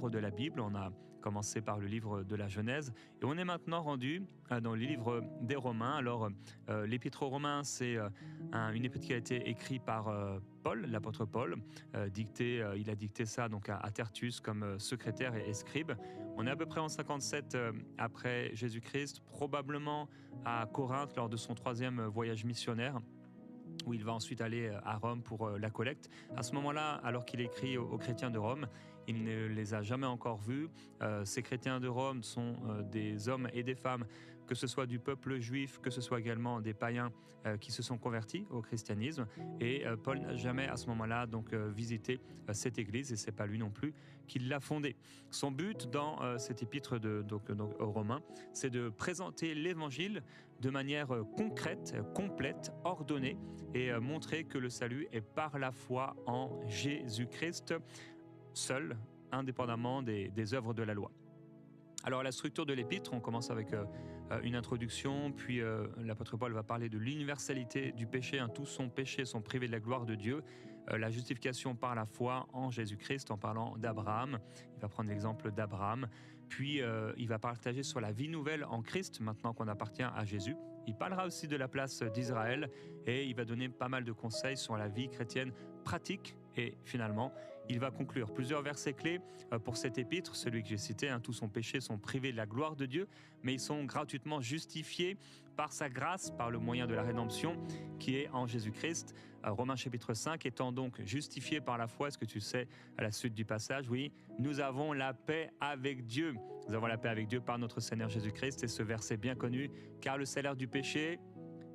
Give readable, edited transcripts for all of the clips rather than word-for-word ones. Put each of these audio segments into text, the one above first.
livres de la Bible. On a commencé par le livre de la Genèse et on est maintenant rendu dans le livre des Romains. Alors, l'Épître aux Romains, c'est une épître qui a été écrite par Paul, l'apôtre Paul. Il a dicté ça donc à Tertus comme secrétaire et scribe. On est à peu près en 57 après Jésus-Christ, probablement à Corinthe lors de son 3e voyage missionnaire, où il va ensuite aller à Rome pour la collecte. À ce moment-là, alors qu'il écrit aux chrétiens de Rome, il ne les a jamais encore vus. Ces chrétiens de Rome sont des hommes et des femmes, que ce soit du peuple juif, que ce soit également des païens qui se sont convertis au christianisme. Et Paul n'a jamais à ce moment-là donc visité cette église, et c'est pas lui non plus qui l'a fondée. Son but dans cette épître donc, aux Romains, c'est de présenter l'évangile de manière concrète, complète, ordonnée, et montrer que le salut est par la foi en Jésus-Christ, seul, indépendamment des œuvres de la loi. Alors la structure de l'épître, on commence avec une introduction, puis l'apôtre Paul va parler de l'universalité du péché. Tous sans péché sont privés de la gloire de Dieu. La justification par la foi en Jésus-Christ, en parlant d'Abraham. Il va prendre l'exemple d'Abraham. Puis il va partager sur la vie nouvelle en Christ, maintenant qu'on appartient à Jésus. Il parlera aussi de la place d'Israël et il va donner pas mal de conseils sur la vie chrétienne pratique. Et finalement, il va conclure plusieurs versets clés pour cet épître, celui que j'ai cité. Tous sans péché sont privés de la gloire de Dieu, mais ils sont gratuitement justifiés par sa grâce, par le moyen de la rédemption qui est en Jésus-Christ. Romains chapitre 5, étant donc justifiés par la foi, est-ce que tu sais à la suite du passage? Oui, nous avons la paix avec Dieu. Nous avons la paix avec Dieu par notre Seigneur Jésus-Christ. Et ce verset bien connu, car le salaire du péché,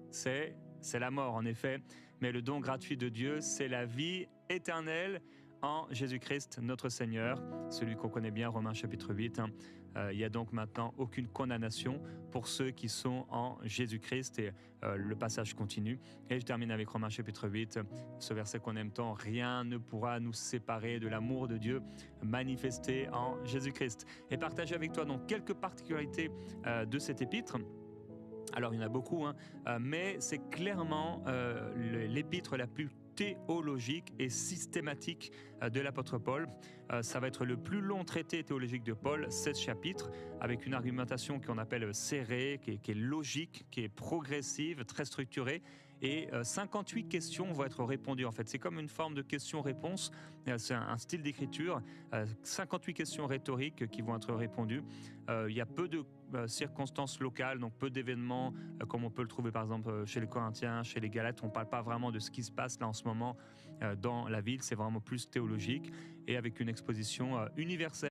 c'est la mort en effet, mais le don gratuit de Dieu, c'est la vie éternelle en Jésus-Christ notre Seigneur, celui qu'on connaît bien, Romains chapitre 8. Il n'y a donc maintenant aucune condamnation pour ceux qui sont en Jésus-Christ. Et le passage continue. Et je termine avec Romains chapitre 8, ce verset qu'on aime tant: rien ne pourra nous séparer de l'amour de Dieu manifesté en Jésus-Christ. Et partager avec toi donc quelques particularités de cet épître. Alors, il y en a beaucoup, mais c'est clairement l'épître la plus théologique et systématique de l'apôtre Paul. Ça va être le plus long traité théologique de Paul, 16 chapitres, avec une argumentation qu'on appelle serrée, qui est logique, qui est progressive, très structurée. Et 58 questions vont être répondues en fait. C'est comme une forme de question-réponse, c'est un style d'écriture, 58 questions rhétoriques qui vont être répondues. Il y a peu de circonstances locales, donc peu d'événements comme on peut le trouver par exemple chez les Corinthiens, chez les Galates. On ne parle pas vraiment de ce qui se passe là en ce moment dans la ville, c'est vraiment plus théologique et avec une exposition universelle.